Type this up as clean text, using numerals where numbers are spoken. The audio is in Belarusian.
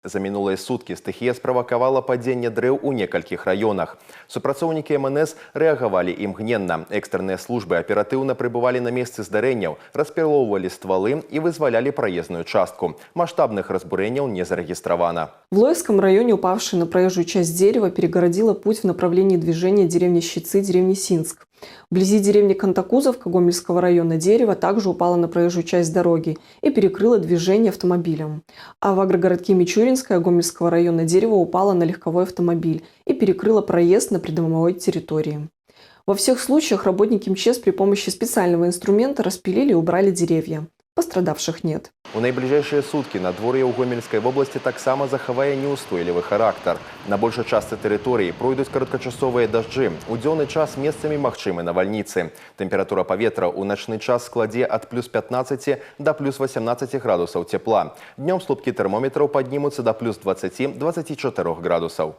За мінулыя суткі стыхія справакавала падзенне дрэў у некалькіх раёнах. Супрацоўнікі МНС рэагавалі імгненна. Экстрэнныя службы аператыўна прыбывалі на месцы здарэнняў, распілоўвалі ствалы і вызвалялі праезную частку. Маштабных разбурэнняў не зарэгістравана. В Лоевском районе упавшее на проезжую часть дерева перегородило путь в направлении движения деревни Щицы, деревни Синск. Вблизи деревни Кантакузовка Гомельского района дерево также упало на проезжую часть дороги и перекрыло движение автомобилям. А в агрогородке Мичуринское Гомельского района дерево упало на легковой автомобиль и перекрыло проезд на придомовой территории. Во всех случаях работники МЧС при помощи специального инструмента распилили и убрали деревья. Пострадавших нет. У найбліжэйшыя суткі надвор'е ў Гомельскай вобласці таксама захавае неўстойлівы характар. На большай частцы тэрыторыі пройдуць кароткачасовыя дажджы. У дзённы час месцамі магчымы навальніцы. Тэмпература паветра ў начны час складзе ад плюс 15 да плюс 18 градусаў цепла. Днём слупкі тэрмометраў паднімуцца да плюс 20-24 градусаў.